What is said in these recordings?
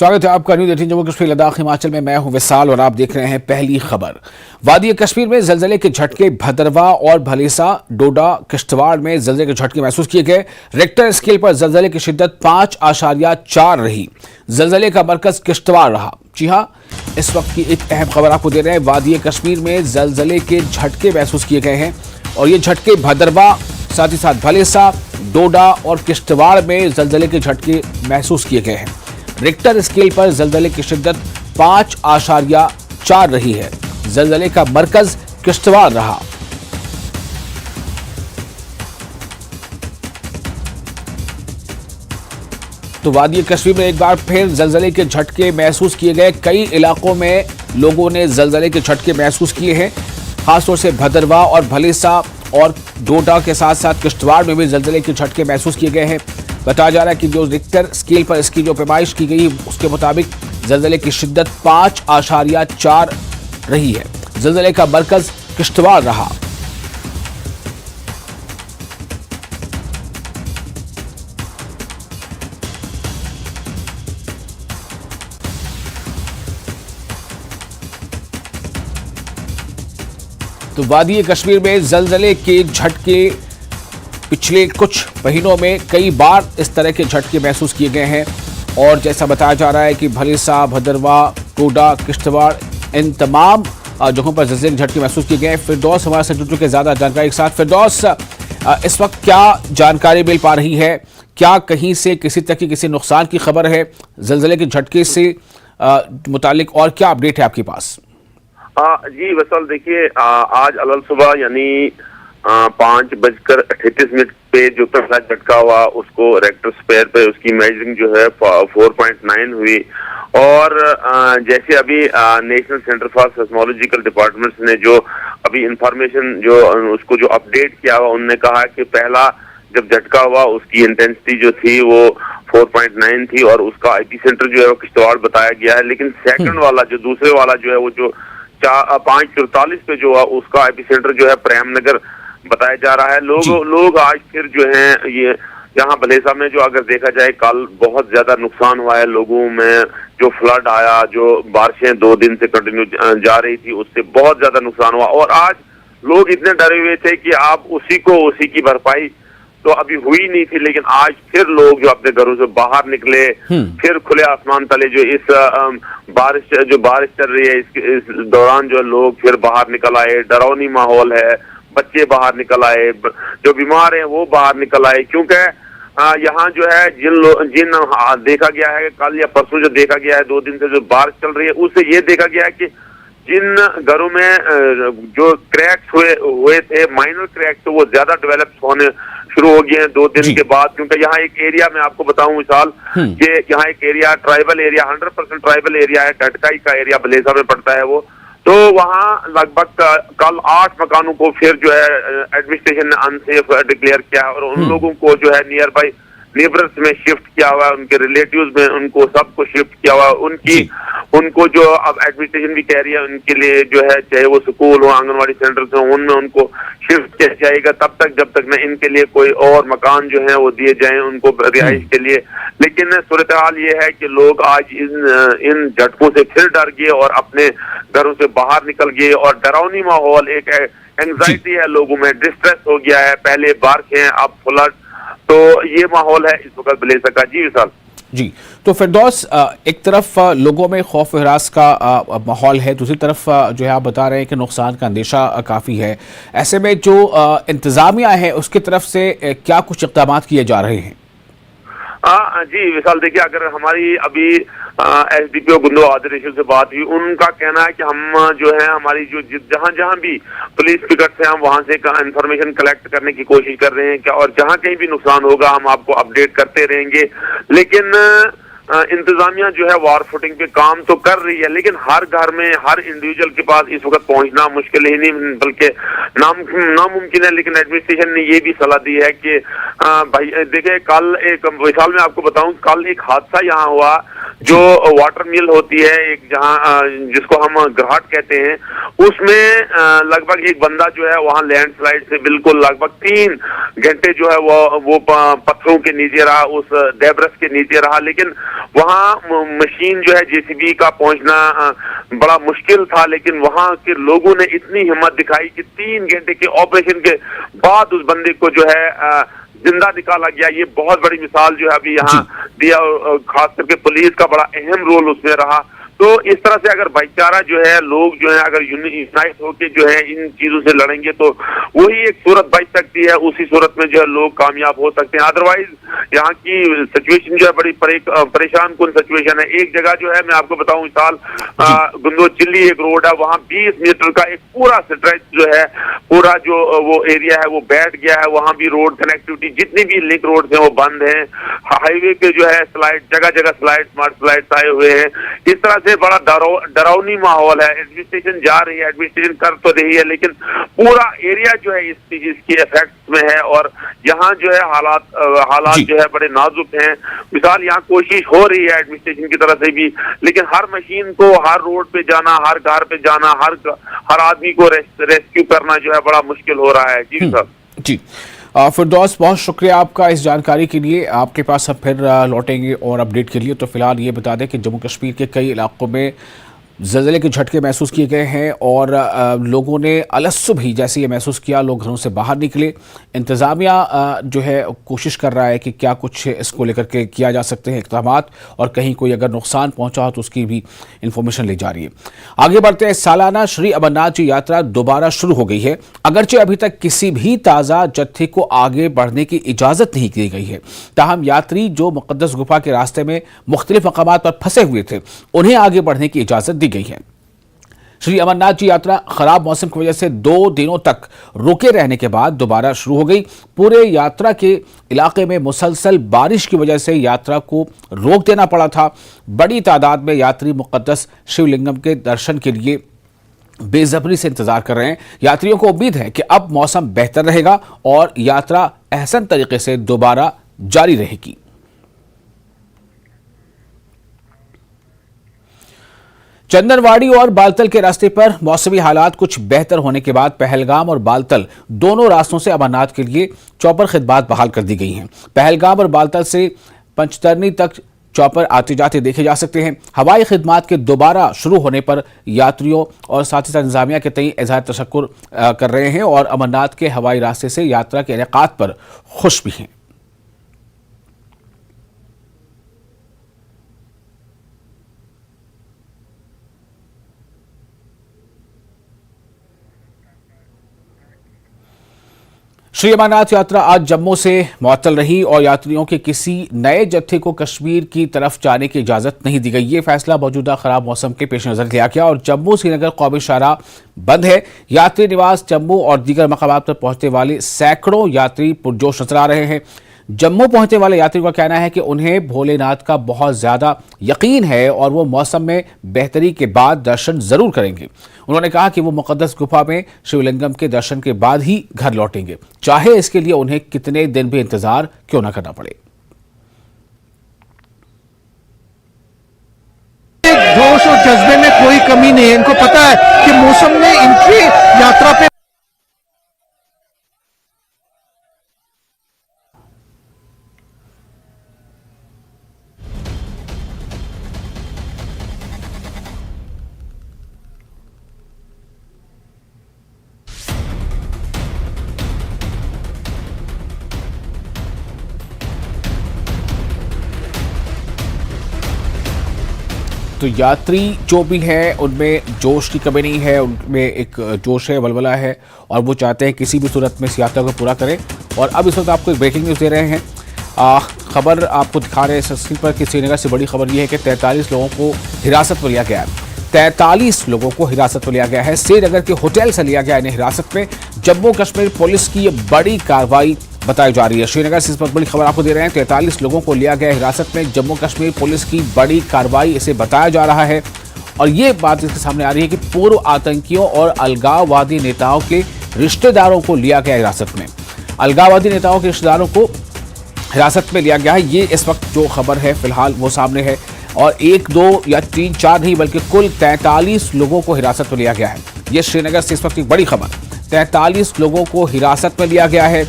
स्वागत है आपका न्यूज़ 18 जम्मू कश्मीर लद्दाख हिमाचल में। मैं हूं विशाल और आप देख रहे हैं पहली खबर। वादी कश्मीर में जलजले के झटके भदरवा और भलेसा, डोडा, किश्तवाड़ में जलजले के झटके महसूस किए गए। रिक्टर स्केल पर जलजले की शिद्दत 5.4 रही। जलजले का मरकज किश्तवाड़ रहा। जी हां, इस वक्त की एक अहम खबर आपको दे रहे हैं। वादी कश्मीर में जलजले के झटके महसूस किए गए हैं और ये झटके भदरवा, साथ ही साथ भलेसा, डोडा और किश्तवाड़ में जलजले के झटके महसूस किए गए हैं। रिक्टर स्केल पर जलजले की शिद्दत 5.4 रही है। जलजले का मरकज किश्तवाड़ रहा। तो वादी कश्मीर में एक बार फिर जलजले के झटके महसूस किए गए। कई इलाकों में लोगों ने जलजले के झटके महसूस किए हैं, खासतौर से भदरवा और भलेसा और डोडा के साथ साथ किश्तवाड़ में भी जलजले के झटके महसूस किए गए हैं। बताया जा रहा है कि जो रिक्टर स्केल पर इसकी जो पैमाइश की गई उसके मुताबिक जलजले की शिद्दत 5.4 रही है। जलजले का मरकज किश्तवाड़ रहा। तो वादी कश्मीर में जलजले के झटके पिछले कुछ महीनों में कई बार इस तरह के झटके महसूस किए गए हैं और जैसा बताया जा रहा है कि भलेसा, भदरवा, डोडा, किश्तवाड़, इन तमाम जगहों पर जलजले के झटके महसूस किए गए हैं। फिरदौस हमारे साथ जुड़ चुके ज्यादा जानकारी के साथ। फिरदौस, इस वक्त क्या जानकारी मिल पा रही है? क्या कहीं से किसी तरह की किसी नुकसान की खबर है जलजले के झटके से मुतालिक, और क्या अपडेट है आपके पास? जी वसल, देखिए आज अलल सुबह यानी 5:38 पे जो पहला झटका हुआ उसको रेक्टर स्क्वायर पे उसकी मेजरिंग जो है 4.9 हुई। और जैसे अभी नेशनल सेंटर फॉर सेस्मोलॉजिकल डिपार्टमेंट्स ने जो अभी इंफॉर्मेशन जो उसको जो अपडेट किया हुआ, उन्होंने कहा कि पहला जब झटका हुआ उसकी इंटेंसिटी जो थी वो 4.9 थी और उसका आईपी सेंटर जो है वो किश्तवाड़ बताया गया है। लेकिन सेकंड वाला जो दूसरे वाला जो है वो जो 5:44 पे जो है उसका आईपी सेंटर जो है प्रेमनगर बताया जा रहा है। लोग आज फिर जो है ये यहाँ भलेसा में जो अगर देखा जाए कल बहुत ज्यादा नुकसान हुआ है लोगों में। जो फ्लड आया, जो बारिशें 2 दिन से कंटिन्यू जा रही थी, उससे बहुत ज्यादा नुकसान हुआ। और आज लोग इतने डरे हुए थे कि आप उसी की भरपाई तो अभी हुई नहीं थी, लेकिन आज फिर लोग जो अपने घरों से बाहर निकले, फिर खुले आसमान तले जो इस बारिश चल रही है इस दौरान जो लोग फिर बाहर निकल आए। डरावनी माहौल है, बच्चे बाहर निकल आए, जो बीमार हैं वो बाहर निकल आए। क्योंकि यहाँ जो है जिन देखा गया है कल या परसों जो देखा गया है 2 दिन से जो बारिश चल रही है, उससे ये देखा गया है कि जिन घरों में जो क्रैक्स हुए थे, माइनर क्रैक्स, तो वो ज्यादा डेवलप होने शुरू हो गए हैं 2 दिन के बाद। क्योंकि यहाँ एक एरिया में आपको बताऊं विशाल कि यहाँ एक area tribal area 100% tribal area है, टटकाई का एरिया भलेसा में पड़ता है वो। तो वहाँ लगभग कल 8 मकानों को फिर जो है एडमिनिस्ट्रेशन ने अनसेफ डिक्लेयर किया और उन लोगों को जो है नियर बाई नेबर्स में शिफ्ट किया हुआ है, उनके रिलेटिव्स में उनको सबको शिफ्ट किया हुआ है। उनको जो अब एडमिनिस्ट्रेशन भी कह रही है उनके लिए जो है चाहे वो स्कूल हो, आंगनवाड़ी सेंटर्स हो, उनमें उनको शिफ्ट किया जाएगा तब तक जब तक न इनके लिए कोई और मकान जो है वो दिए जाएं उनको रिहाइश के लिए। लेकिन सूरत हाल ये है कि लोग आज इन झटकों से फिर डर गए और अपने घरों से बाहर निकल गए और डरावनी माहौल, एक एंग्जाइटी है लोगों में, डिस्ट्रेस हो गया है। पहले बारिशें, अब फ्लड, तो ये माहौल है इस वक्त भलेसा का। जी विशाल जी, तो फिरदौस, एक तरफ लोगों में खौफ हरास का माहौल है, दूसरी तरफ जो है आप बता रहे हैं कि नुकसान का अंदेशा काफ़ी है। ऐसे में जो इंतजामिया है उसकी तरफ से क्या कुछ इक़दाम किए जा रहे हैं? जी विशाल, देखिए अगर हमारी अभी एसडीपीओ गुंदो आदिर से बात हुई, उनका कहना है कि हम जो है हमारी जो जहां भी पुलिस पिकट्स हैं हम वहां से इंफॉर्मेशन कलेक्ट करने की कोशिश कर रहे हैं क्या, और जहां कहीं भी नुकसान होगा हम आपको अपडेट करते रहेंगे। लेकिन इंतजामिया जो है वार फुटिंग पे काम तो कर रही है, लेकिन हर घर में हर इंडिविजुअल के पास इस वक्त पहुंचना मुश्किल ही नहीं बल्कि नामुमकिन है। लेकिन एडमिनिस्ट्रेशन ने ये भी सलाह दी है कि भाई देखिए, कल एक विशाल में आपको बताऊं, कल एक हादसा यहाँ हुआ जो वाटर मिल होती है एक, जहां जिसको हम घाट कहते हैं, उसमें लगभग एक बंदा जो है वहां लैंडस्लाइड से बिल्कुल लगभग 3 घंटे जो है वो पत्थरों के नीचे रहा, उस डेब्रस के नीचे रहा। लेकिन वहां मशीन जो है जेसीबी का पहुंचना बड़ा मुश्किल था, लेकिन वहां के लोगों ने इतनी हिम्मत दिखाई कि 3 घंटे के ऑपरेशन के बाद उस बंदे को जो है जिंदा निकाला गया। ये बहुत बड़ी मिसाल जो है अभी यहाँ दिया, खास करके पुलिस का बड़ा अहम रोल उसमें रहा। तो इस तरह से अगर भाईचारा जो है, लोग जो है अगर यूनाइट होकर जो है इन चीजों से लड़ेंगे तो वही एक सूरत बच सकती है, उसी सूरत में जो है लोग कामयाब हो सकते हैं। अदरवाइज यहाँ की सिचुएशन जो है बड़ी परेशान कुन सिचुएशन है। एक जगह जो है मैं आपको बताऊं, मिसाल गुंदो चिल्ली एक रोड है, वहाँ 20 मीटर का एक पूरा स्ट्रेच जो है, पूरा जो वो एरिया है वो बैठ गया है। वहाँ भी रोड कनेक्टिविटी, जितनी भी लिंक रोड है वो बंद है। हाईवे के जो है स्लाइड, जगह जगह स्लाइड, स्मार्ट स्लाइड्स आए हुए हैं। इस तरह से बड़ा डरावनी माहौल है। एडमिनिस्ट्रेशन जा रही है, एडमिनिस्ट्रेशन कर तो रही है, लेकिन पूरा एरिया जो है इसकी इफेक्ट में है। और यहाँ जो है हालात जो है बड़े नाजुक हैं। मिसाल यहाँ कोशिश हो रही है एडमिनिस्ट्रेशन की तरफ से भी, लेकिन हर मशीन को हर रोड पे जाना, हर घर पे जाना, हर आदमी को रेस्क्यू करना जो है बड़ा मुश्किल हो रहा है। जी सर। जी फिरदौस, बहुत शुक्रिया आपका इस जानकारी के लिए। आपके पास हम फिर लौटेंगे और अपडेट के लिए। तो फिलहाल ये बता दें कि जम्मू कश्मीर के कई इलाकों में ज़लज़ले के झटके महसूस किए गए हैं और लोगों ने अलग भी जैसे ये महसूस किया, लोग घरों से बाहर निकले। इंतज़ामिया जो है कोशिश कर रहा है कि क्या कुछ इसको लेकर के किया जा सकते हैं इक़दामात, और कहीं कोई अगर नुकसान पहुंचा हो तो उसकी भी इंफॉर्मेशन ली जा रही है। आगे बढ़ते हैं। सालाना श्री अमरनाथ जी यात्रा दोबारा शुरू हो गई है, अगरचे अभी तक किसी भी ताज़ा जत्थे को आगे बढ़ने की इजाज़त नहीं दी गई है। ताहम यात्री जो मुक़द्दस गुफा के रास्ते में मुख्तलिफ मकामात पर फंसे हुए थे, उन्हें आगे बढ़ने की इजाज़त दी गई है। श्री अमरनाथ जी यात्रा खराब मौसम की वजह से 2 दिनों तक रुके रहने के बाद दोबारा शुरू हो गई। पूरे यात्रा के इलाके में मुसलसल बारिश की वजह से यात्रा को रोक देना पड़ा था। बड़ी तादाद में यात्री मुक़द्दस शिवलिंगम के दर्शन के लिए बेसब्री से इंतजार कर रहे हैं। यात्रियों को उम्मीद है कि अब मौसम बेहतर रहेगा और यात्रा अहसन तरीके से दोबारा जारी रहेगी। चंदनवाड़ी और बालतल के रास्ते पर मौसमी हालात कुछ बेहतर होने के बाद पहलगाम और बालतल दोनों रास्तों से अमरनाथ के लिए चौपर खिदमात बहाल कर दी गई हैं। पहलगाम और बालतल से पंचतरनी तक चौपर आते जाते देखे जा सकते हैं। हवाई खिदमात के दोबारा शुरू होने पर यात्रियों और साथ ही साथ इंतजामिया के तई इज़हार तशक्कुर कर रहे हैं और अमरनाथ के हवाई रास्ते से यात्रा के इनेकाद पर खुश भी हैं। श्री अमरनाथ यात्रा आज जम्मू से मुअत्तल रही और यात्रियों के किसी नए जत्थे को कश्मीर की तरफ जाने की इजाज़त नहीं दी गई। ये फैसला मौजूदा खराब मौसम के पेश नज़र लिया गया और जम्मू श्रीनगर कौमी शाहराह बंद है। यात्री निवास जम्मू और दीगर मकामात पर पहुंचने वाले सैकड़ों यात्री पुरजोश नजर आ रहे हैं। जम्मू पहुंचने वाले यात्रियों का कहना है कि उन्हें भोलेनाथ का बहुत ज़्यादा यकीन है और वो मौसम में बेहतरी के बाद दर्शन ज़रूर करेंगे। उन्होंने कहा कि वो मुक़द्दस गुफा में शिवलिंगम के दर्शन के बाद ही घर लौटेंगे, चाहे इसके लिए उन्हें कितने दिन भी इंतज़ार क्यों न करना पड़े। जोश और जज्बे में कोई कमी नहीं है। इनको पता है कि मौसम ने इनकी यात्रा पे तो यात्री जो भी हैं उनमें जोश की कमी नहीं है, उनमें एक जोश है, वलवला है और वो चाहते हैं किसी भी सूरत में इस यात्रा को पूरा करें। और अब इस वक्त आपको एक ब्रेकिंग न्यूज़ दे रहे हैं। खबर आपको दिखा रहे हैं स्क्रीन पर कि श्रीनगर से बड़ी खबर यह है कि 43 लोगों को हिरासत में लिया गया है। 43 लोगों को हिरासत में लिया गया है। श्रीनगर के होटल से लिया गया इन्हें हिरासत में। जम्मू कश्मीर पुलिस की ये बड़ी कार्रवाई बताई जा रही है। श्रीनगर से इस पर बड़ी खबर आपको दे रहे हैं। 43 लोगों को लिया गया हिरासत में। जम्मू कश्मीर पुलिस की बड़ी कार्रवाई इसे बताया जा रहा है और ये बात इसके सामने आ रही है कि पूर्व आतंकियों और अलगाववादी नेताओं के रिश्तेदारों को लिया गया हिरासत में। अलगाववादी नेताओं के रिश्तेदारों को हिरासत में लिया गया है। ये इस वक्त जो खबर है फिलहाल वो सामने है। और 1, 2 या 3, 4 नहीं बल्कि कुल 43 लोगों को हिरासत में लिया गया है। ये श्रीनगर से इस वक्त एक बड़ी खबर, 43 लोगों को हिरासत में लिया गया है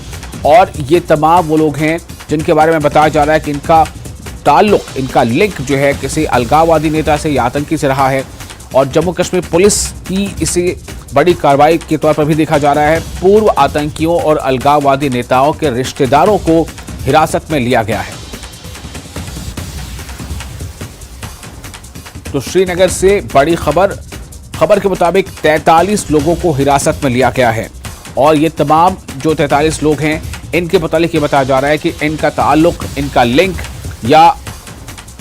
और ये तमाम वो लोग हैं जिनके बारे में बताया जा रहा है कि इनका ताल्लुक, इनका लिंक जो है किसी अलगाववादी नेता से या आतंकी से रहा है। और जम्मू कश्मीर पुलिस की इसे बड़ी कार्रवाई के तौर पर भी देखा जा रहा है। पूर्व आतंकियों और अलगाववादी नेताओं के रिश्तेदारों को हिरासत में लिया गया है। तो श्रीनगर से बड़ी खबर के मुताबिक 43 लोगों को हिरासत में लिया गया है और ये तमाम जो 43 लोग हैं इनके मुतालिक ये बताया जा रहा है कि इनका ताल्लुक, इनका लिंक, या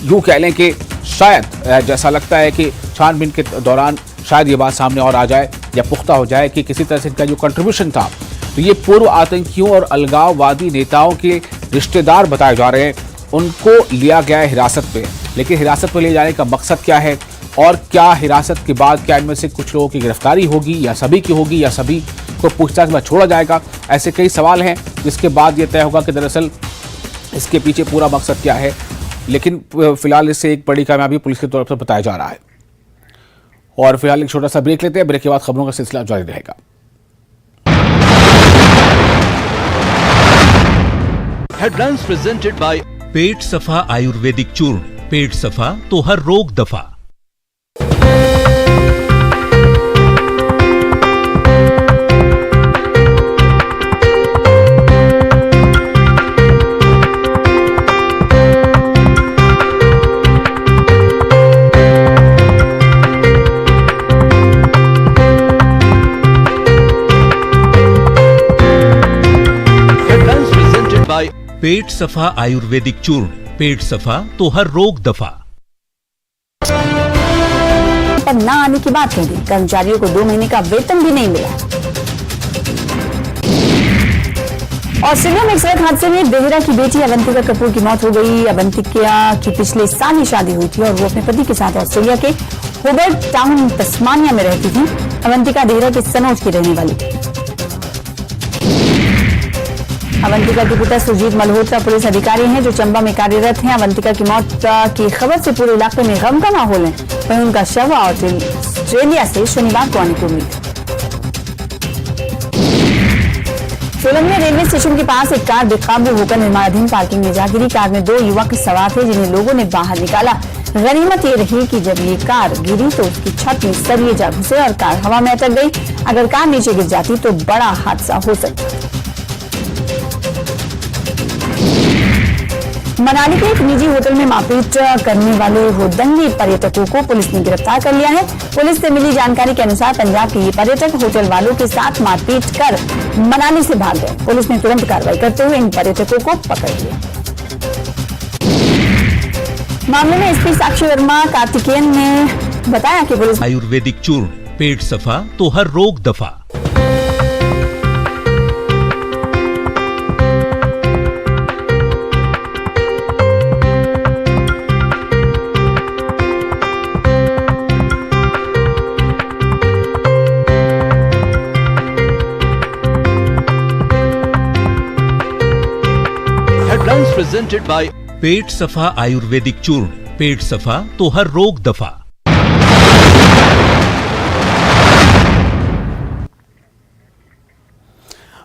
यूं कह लें कि शायद जैसा लगता है कि छानबीन के दौरान शायद ये बात सामने और आ जाए या पुख्ता हो जाए कि किसी तरह से इनका जो कंट्रीब्यूशन था, तो ये पूर्व आतंकियों और अलगाववादी नेताओं के रिश्तेदार बताए जा रहे हैं, उनको लिया गया है हिरासत पे। लेकिन हिरासत में ले जाने का मकसद क्या है और क्या हिरासत के बाद क्या इनमें से कुछ लोगों की गिरफ्तारी होगी या सभी की होगी या सभी को पूछताछ में छोड़ा जाएगा, ऐसे कई सवाल हैं जिसके बाद ये तय होगा कि दरअसल इसके पीछे पूरा मकसद क्या है। लेकिन फिलहाल इससे एक बड़ी कामयाबी पुलिस की तरफ से बताया जा रहा है। और फिलहाल एक छोटा सा ब्रेक लेते हैं, ब्रेक के बाद खबरों का सिलसिला जारी रहेगा। हेडलाइंस प्रेजेंटेड बाय पेट सफा आयुर्वेदिक चूर्ण। पेट सफा तो हर रोग दफा। पेट सफा आयुर्वेदिक चूर्ण। पेट सफा तो हर रोग दफा। पर ना आने की बात कह दी, कर्मचारियों को 2 महीने का वेतन भी नहीं मिला। ऑस्ट्रेलिया में एक सड़क हादसे में बेहरा की बेटी अवंतिका कपूर की मौत हो गई। अवंतिका की पिछले साल ही शादी हुई थी और वो अपने पति के साथ ऑस्ट्रेलिया के होबर्ट टाउन तस्मानिया में रहती थी। अवंतिका बेहरा के सनौज की रहने वाली थी। अवंतिका के पिता सुजीत मल्होत्रा पुलिस अधिकारी हैं जो चंबा में कार्यरत हैं। अवंतिका की मौत की खबर से पूरे इलाके में गम का माहौल है। वहीं उनका शव ऑस्ट्रेलिया से शनिवार को आने की उम्मीद है। सोलन में रेलवे स्टेशन के पास एक कार बेकाबू होकर निर्माणाधीन पार्किंग में जा गिरी। कार में 2 युवक सवार थे जिन्हें लोगों ने बाहर निकाला। गनीमत ये रही कि जब ये कार गिरी तो उसकी छत में सरिये जा घुसे और कार हवा में अटक गई। अगर कार नीचे गिर जाती तो बड़ा हादसा हो सकता। मनाली के एक निजी होटल में मारपीट करने वाले हुदंगी पर्यटकों को पुलिस ने गिरफ्तार कर लिया है। पुलिस से मिली जानकारी के अनुसार पंजाब के ये पर्यटक होटल वालों के साथ मारपीट कर मनाली से भाग गए। पुलिस ने तुरंत कार्रवाई करते हुए इन पर्यटकों को पकड़ लिया। मामले में एसपी साक्षी वर्मा कार्तिकेयन ने बताया कि पुलिस आयुर्वेदिक चूर्ण। पेट सफा तो हर रोग दफा। प्रेजेंटेड बाय पेट सफा आयुर्वेदिक चूर्ण। पेट सफा तो हर रोग दफा।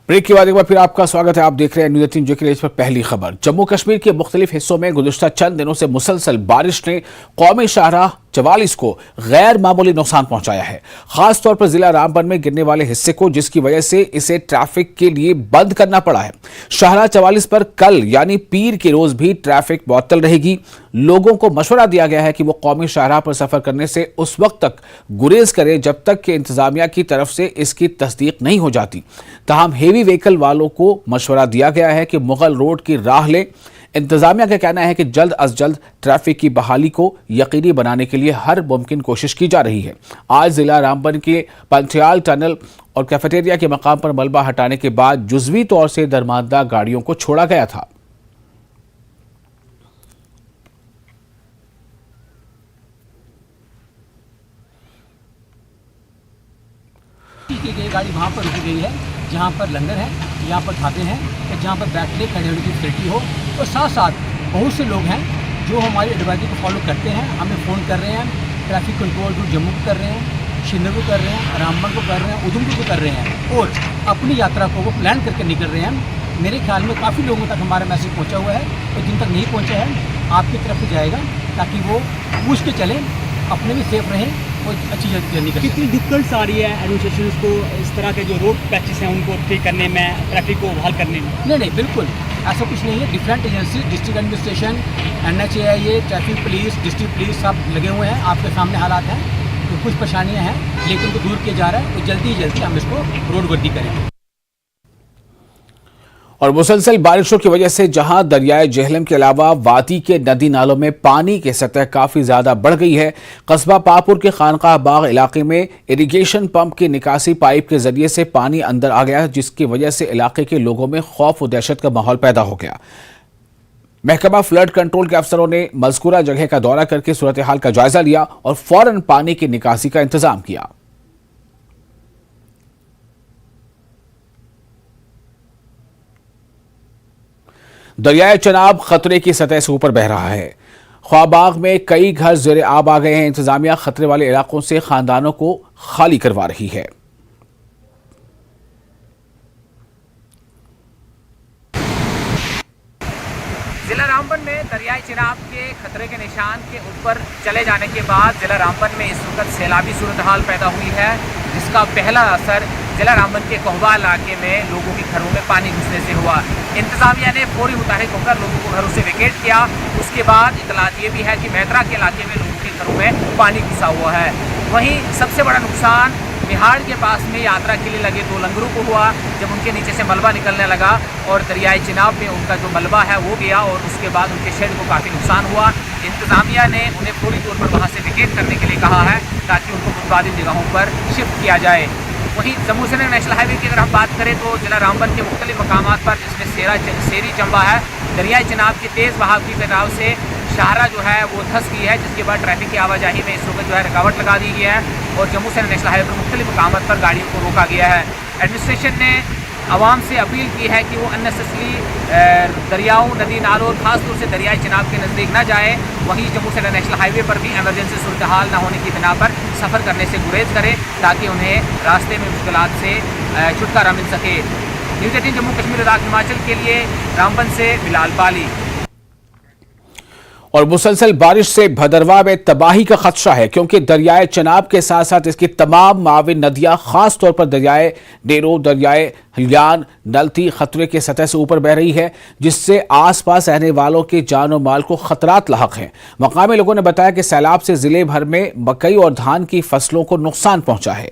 ब्रेक के बाद एक बार फिर आपका स्वागत है। आप देख रहे हैं न्यूज़ 18 जो कि इस पर पहली खबर। जम्मू कश्मीर के मुख्तलिफ हिस्सों में गुज़िश्ता चंद दिनों से मुसलसल बारिश ने कौमी शाहराह 44 को गैर मामूली नुकसान पहुंचाया है। खासतौर पर जिला रामबन में गिरने वाले हिस्से को, जिसकी वजह से इसे ट्रैफिक के लिए बंद करना पड़ा है। शाहराह 44 पर कल यानी पीर के रोज भी ट्रैफिक मुअत्तल रहेगी। लोगों को मशवरा दिया गया है कि वो कौमी शाहराह पर सफर करने से उस वक्त तक गुरेज करें जब तक कि इंतजामिया की तरफ से इसकी तस्दीक नहीं हो जाती। ताहम हेवी व्हीकल वालों को मशवरा दिया गया है कि मुगल रोड की राह लें। इंतजामिया का कहना है कि जल्द अज जल्द ट्रैफिक की बहाली को यकीनी बनाने के लिए हर मुमकिन कोशिश की जा रही है। आज जिला रामबन के पंथियाल टनल और कैफेटेरिया के मकाम पर मलबा हटाने के बाद जुज़वी तौर से दरमांदा गाड़ियों को छोड़ा गया था। गाड़ी वहाँ पर रुकी गई है जहाँ पर लंगर है, यहाँ पर ढाबे हैं, जहाँ पर बैठने खड़े होने की फैसिलिटी हो। और साथ साथ बहुत से लोग हैं जो हमारी एडवाइजरी को फॉलो करते हैं, हमें फ़ोन कर रहे हैं, ट्रैफिक कंट्रोल रूट जम्मू को कर रहे हैं, श्रीनगर को कर रहे हैं, रामबन को कर रहे हैं, उधमपुर को कर रहे हैं और अपनी यात्रा को वो प्लान करके निकल रहे हैं। मेरे ख्याल में काफ़ी लोगों तक हमारा मैसेज पहुंचा हुआ है और जिन तक नहीं पहुंचा है आपकी तरफ से जाएगा ताकि वो पूछ के चलें, अपने भी सेफ रहें और अच्छी जर्नी करें। कितनी दिक्कत आ रही है एडमिनिस्ट्रेशन को इस तरह के जो रोड पैचेस हैं उनको ठीक करने में, ट्रैफिक को बहाल करने में? नहीं, बिल्कुल ऐसा कुछ नहीं है। Different agency, district administration, NHAIA, traffic police, district police सब लगे हुए हैं। आपके सामने हालात हैं तो कुछ परेशानियां हैं लेकिन तो दूर किया जा रहा है और जल्दी ही जल्दी हम इसको रोडवर्दी करेंगे। और मुसलसल बारिशों की वजह से जहां दरियाए जेहलम के अलावा वादी के नदी नालों में पानी की सतह काफी ज्यादा बढ़ गई है, कस्बा पापुर के खानकाह बाग इलाके में इरिगेशन पंप की निकासी पाइप के जरिए से पानी अंदर आ गया, जिसकी वजह से इलाके के लोगों में खौफ और दहशत का माहौल पैदा हो गया। महकमा फ्लड कंट्रोल के अफसरों ने मज़कूरा जगह का दौरा करके सूरत हाल का जायजा लिया और फौरन पानी की निकासी का इंतजाम किया। दरियाए चनाब खतरे की सतह से ऊपर बह रहा है। ख्वाबाग में कई घर ज़ेरे आब आ गए हैं। इंतजामिया खतरे वाले इलाकों से खानदानों को खाली करवा रही है। जिला रामबन में दरियाई चिनाब के खतरे के निशान के ऊपर चले जाने के बाद जिला रामबन में इस वक्त सैलाबी सूरत हाल पैदा हुई है, जिसका पहला असर जिला रामबन के कोहबा इलाके में लोगों के घरों में पानी घुसने से हुआ। इंतजामिया ने फौरी मुताहिक होकर लोगों को घरों से वेकेट किया। उसके बाद इतलात ये भी है कि मेहतरा के इलाके में लोगों के घरों में पानी घुसा हुआ है। वहीं सबसे बड़ा नुकसान बिहार के पास में यात्रा के लिए लगे 2 लंगरों को हुआ, जब उनके नीचे से मलबा निकलने लगा और दरियाई चिनाब में उनका जो मलबा है वो गया और उसके बाद उनके शेड को काफ़ी नुकसान हुआ। इंतज़ामिया ने उन्हें फौरी तौर पर वहाँ से वेकेट करने के लिए कहा है ताकि उनको मुतबादिल जगहों पर शिफ्ट किया जाए। वहीं जम्मू श्रीनगर नेशनल हाईवे की अगर हम बात करें तो जिला रामबन के मुख्तलिफ मकामात पर, जिसमें सेरी चंबा है, दरियाई चिनाब की तेज़ बहाव की कटाव से शाहरा जो है वो धंस गई है, जिसके बाद ट्रैफिक की आवाजाही में इस वक्त जो है रुकावट लगा दी गई है और जम्मू श्रीनगर नेशनल हाईवे पर मुख्तलिफ मकामात पर गाड़ियों को रोका गया है। एडमिनिस्ट्रेशन ने आवाम से अपील की है कि वो अननेसेसरी दरियाओं, नदी नालों और खासतौर से दरियाई चिनाब के नज़दीक न जाए। वहीं जम्मू श्रीनगर नेशनल हाईवे पर भी एमरजेंसी सूरत हाल न होने की बिना पर सफ़र करने से गुरेज करें ताकि उन्हें रास्ते में मुश्किलात से छुटकारा मिल सके। न्यूज़ 18 जम्मू कश्मीर लद्दाख हिमाचल के लिए रामबन से बिलाल बाली। और मुसलसल बारिश से भदरवा में तबाही का खदशा है, क्योंकि दरियाए चनाब के साथ साथ इसकी तमाम माविन नदियां, खास तौर पर दरियाए डेरो, दरियाए हलियान, नलती खतरे के सतह से ऊपर बह रही है, जिससे आसपास रहने वालों के जान और माल को खतरात लाहक हैं। मकामी लोगों ने बताया कि सैलाब से जिले भर में मकई और धान की फसलों को नुकसान पहुंचा है।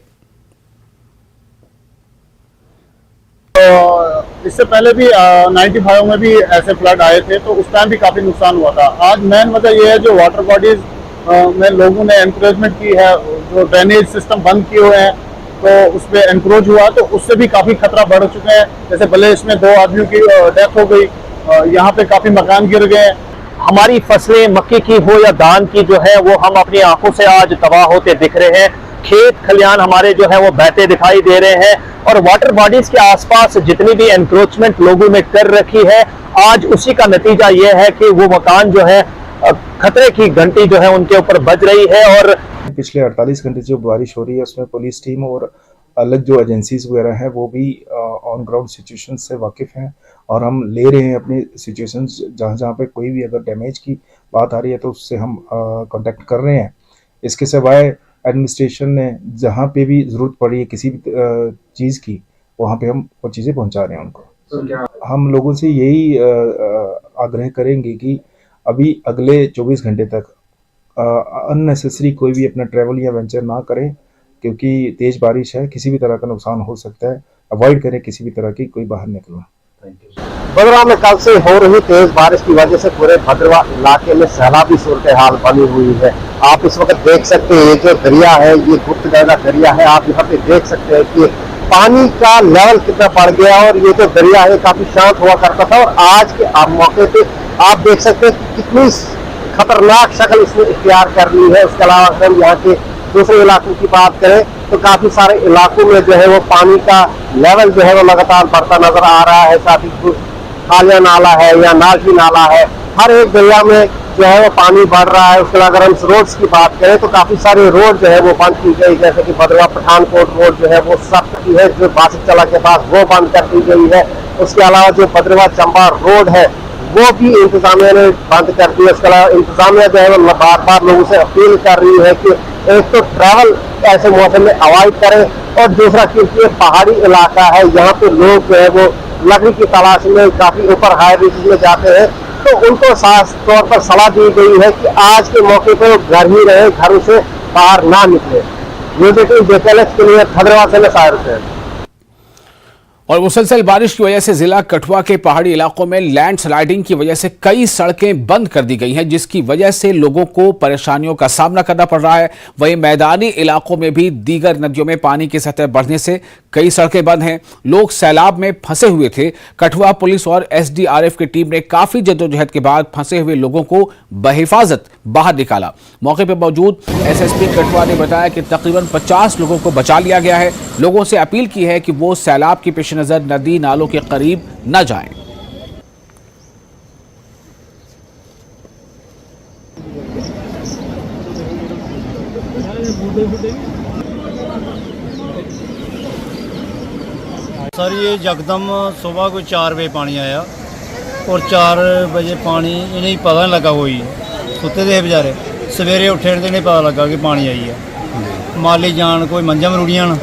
इससे पहले भी 95 में भी ऐसे फ्लड आए थे तो उस टाइम भी काफ़ी नुकसान हुआ था। आज मेन वजह यह है जो वाटर बॉडीज में लोगों ने एनकरेजमेंट की है, जो ड्रेनेज सिस्टम बंद किए हुए हैं तो उस पर एनक्रोच हुआ, तो उससे भी काफ़ी खतरा बढ़ चुके हैं। जैसे बलेश में 2 आदमियों की डेथ हो गई, यहाँ पे काफ़ी मकान गिर गए। हमारी फसलें मक्की की हो या धान की जो है वो हम अपनी आंखों से आज तबाह होते दिख रहे हैं। खेत खलियान हमारे जो है वो बहते दिखाई दे रहे हैं और वाटर बॉडीज के आसपास जितनी भी एनक्रोचमेंट लोगों ने कर रखी है, आज उसी का नतीजा ये है कि वो मकान जो है खतरे की घंटी जो है उनके ऊपर बज रही है। और पिछले 48 घंटे जो बारिश हो रही है उसमें पुलिस टीम और अलग जो एजेंसीज वगैरह हैं वो भी ऑन ग्राउंड सिचुएशन से वाकिफ़ हैं और हम ले रहे हैं अपनी सिचुएशंस। जहाँ पे कोई भी अगर डैमेज की बात आ रही है तो उससे हम कांटेक्ट कर रहे हैं। इसके सिवाय एडमिनिस्ट्रेशन ने जहाँ पे भी ज़रूरत पड़ी है किसी भी चीज़ की, वहाँ पे हम वो चीज़ें पहुँचा रहे हैं उनको। तो क्या हम लोगों से यही आग्रह करेंगे कि अभी अगले 24 घंटे तक अननेसेसरी कोई भी अपना ट्रैवल या वेंचर ना करें, क्योंकि तेज़ बारिश है, किसी भी तरह का नुकसान हो सकता है। अवॉइड करें किसी भी तरह की कोई बाहर निकलना। भदरवा में कल से हो रही तेज बारिश की वजह से पूरे भदरवा इलाके में सैलाबी सूरत हाल बनी हुई है। आप इस वक्त देख सकते हैं ये जो दरिया है ये गुप्तगंगा दरिया है। आप यहाँ पे देख सकते हैं कि पानी का लेवल कितना बढ़ गया और ये जो दरिया है काफी शांत हुआ करता था और आज के मौके पे आप देख सकते हैं कि कितनी खतरनाक शक्ल इसने इख्तियार कर ली है। उसके अलावा अगर यहाँ के दूसरे इलाकों की बात करें तो काफी सारे इलाकों में जो है वो पानी का लेवल जो है वो लगातार बढ़ता नजर आ रहा है। साथ ही खालिया नाला है या नाजी नाला है, हर एक दरिया में जो है वो पानी बढ़ रहा है। उसके अलावा अगर हम रोड्स की बात करें तो काफी सारे रोड जो है वो बंद की गई, जैसे कि भद्रवा पठानकोट रोड जो है वो सख्त की है, जो बासिकचला के पास वो बंद कर दी गई है। उसके अलावा जो भद्रवा चंबा रोड है वो भी इंतजामिया ने बंद कर दी है। उसके अलावा इंतजामिया जो है वो बार बार लोगों से अपील कर रही है कि एक तो ट्रैवल ऐसे मौसम में अवॉइड करें, और दूसरा क्योंकि ये पहाड़ी इलाका है, यहाँ पे लोग जो है वो लकड़ी की तलाश में काफी ऊपर हाई रीचेस में जाते हैं, तो उनको खास तौर पर सलाह दी गई है कि आज के मौके पर घर ही रहे, घरों से बाहर ना निकले। JKLX के लिए भद्रवा से मैं साहिर है। और मुसलसल बारिश की वजह से जिला कठुआ के पहाड़ी इलाकों में लैंडस्लाइडिंग की वजह से कई सड़कें बंद कर दी गई हैं, जिसकी वजह से लोगों को परेशानियों का सामना करना पड़ रहा है। वहीं मैदानी इलाकों में भी दीगर नदियों में पानी की सतह बढ़ने से कई सड़कें बंद हैं। लोग सैलाब में फंसे हुए थे। कठुआ पुलिस और SDRF की टीम ने काफी जद्दोजहद के बाद फंसे हुए लोगों को बहिफाजत बाहर निकाला। मौके पर मौजूद SSP कठुआ ने बताया कि तकरीबन 50 लोगों को बचा लिया गया है। लोगों से अपील की है कि वो सैलाब के पेश नजर नदी नालों के करीब न जाएं। सर ये यकदम सुबह को 4 बजे पानी आया और 4 बजे पानी इन्हें पता नहीं लगा, कोई सुते थे बेचारे, सवेरे उठे तो नहीं पता लगा कि पानी आई है। माली जान कोई मंझा मरूड़ियां न,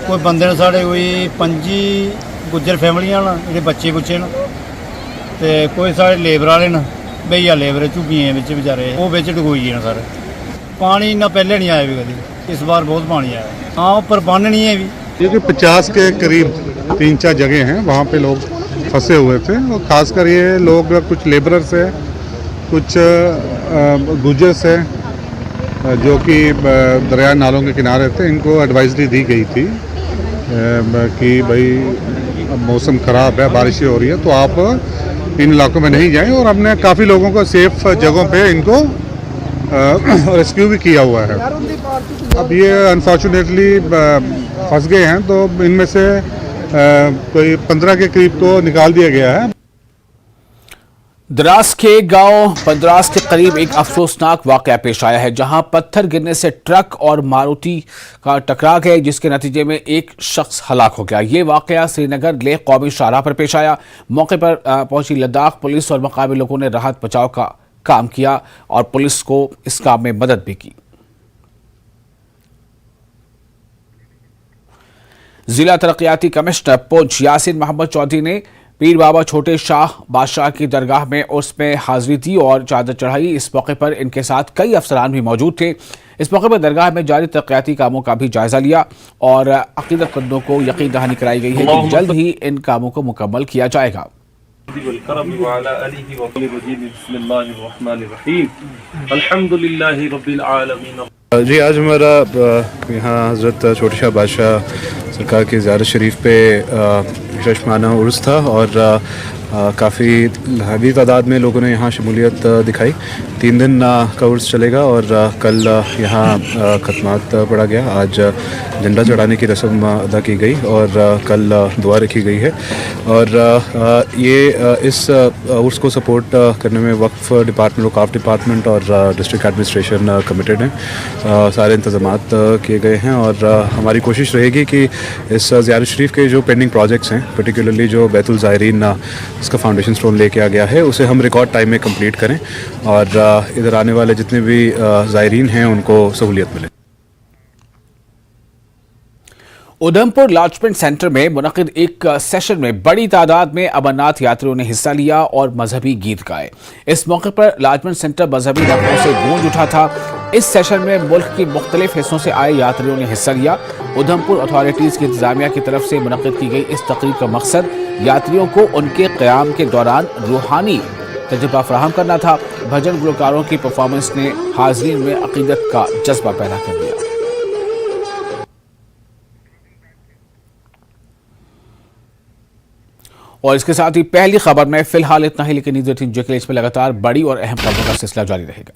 कोई बंदे ने साढ़े कोई 5 गुज्जर फैमिलियां न, जेह्ड़े बच्चे बुच्चे न, ते कोई साढ़े लेबर वाले न, भैया लेबर झुग्गियें बिच बेचारे वो बिच डुबोई गे न सर। पानी इन्ना पहले नहीं आया भी कभी, इस बार बहुत पानी आया। हाँ ऊपर बन नहीं है भी, क्योंकि 50 के करीब 3-4 जगह हैं वहाँ पे लोग फंसे हुए थे, और ख़ासकर ये लोग कुछ लेबरर्स हैं, कुछ गुजर्स हैं जो कि दरिया नालों के किनारे थे। इनको एडवाइजरी दी गई थी कि भाई मौसम ख़राब है, बारिशें हो रही है, तो आप इन इलाकों में नहीं जाएं। और हमने काफ़ी लोगों को सेफ जगहों पे इनको रेस्क्यू भी किया हुआ है। अब ये अनफॉर्चुनेटली फंस गए हैं, तो इनमें से कोई 15 के करीब को निकाल दिया गया है। द्रास के गांव पंद्रास के करीब एक अफसोसनाक वाकया पेश आया है, जहां पत्थर गिरने से ट्रक और मारुति का टकरा गए, जिसके नतीजे में एक शख्स हलाक हो गया। ये वाकया श्रीनगर लेह कौमी शाहराह पर पेश आया। मौके पर पहुंची लद्दाख पुलिस और मकामी लोगों ने राहत बचाव का काम किया और पुलिस को इस काम में मदद भी की। जिला तरक्याती कमिश्नर पुंछ यासिन मोहम्मद चौधरी ने पीर बाबा छोटे शाह बादशाह की दरगाह में उसमें हाजिरी दी और चादर चढ़ाई। इस मौके पर इनके साथ कई अफसरान भी मौजूद थे। इस मौके पर दरगाह में जारी तरक्याती कामों का भी जायजा लिया और अकीदतमंदों को यकीन दहानी कराई गई है कि जल्द ही इन कामों को मुकम्मल किया जाएगा। जी आज हमारा यहाँ हज़रत छोटे शाह बादशाह सरकार की ज़ियारत शरीफ पे शशमाना उर्स था और काफ़ी भारी तादाद में लोगों ने यहाँ शमूलियत दिखाई। 3 दिन का उर्स चलेगा और कल यहाँ खतमात पढ़ा गया। आज झंडा चढ़ाने की रस्म अदा की गई और कल दुआ रखी गई है। और ये इस उर्स को सपोर्ट करने में वक्फ डिपार्टमेंट, वकाफ डिपार्टमेंट और डिस्ट्रिक्ट एडमिनिस्ट्रेशन कमिटेड हैं। सारे इंतज़ामात किए गए हैं और हमारी कोशिश रहेगी कि इस ज़ियारत शरीफ के जो पेंडिंग प्रोजेक्ट्स हैं, पर्टिकुलरली जो बैतुल ज़ायरीन इसका फाउंडेशन स्टोन लेके आ गया है, उसे हम रिकॉर्ड टाइम में कंप्लीट करें और इधर आने वाले जितने भी ज़ायरीन हैं उनको सहूलियत मिले। उधमपुर लॉन्चमेंट सेंटर में मुनक़िद एक सेशन में बड़ी तादाद में अमरनाथ यात्रियों ने हिस्सा लिया और मजहबी गीत गाए। इस मौके पर लॉन्चमेंट सेंटर मजहबी नगरों से गूंज उठा था। इस सेशन में मुल्क के मुख्तलिफ हिस्सों से आए यात्रियों ने हिस्सा लिया। उधमपुर अथॉरिटीज़ की इंतजामिया की तरफ से मुनक़िद की गई इस तकरीब का मकसद यात्रियों को उनके क़याम के दौरान रूहानी तजुर्बा फराहम करना था। भजन गुलकारों की परफॉर्मेंस ने हाज़रीन में अक़ीदत का जज्बा पैदा कर दिया। और इसके साथ ही पहली खबर में फिलहाल इतना ही, लेकिन न्यूज़ 18 JKLX में लगातार बड़ी और अहम खबरों का सिलसिला जारी रहेगा।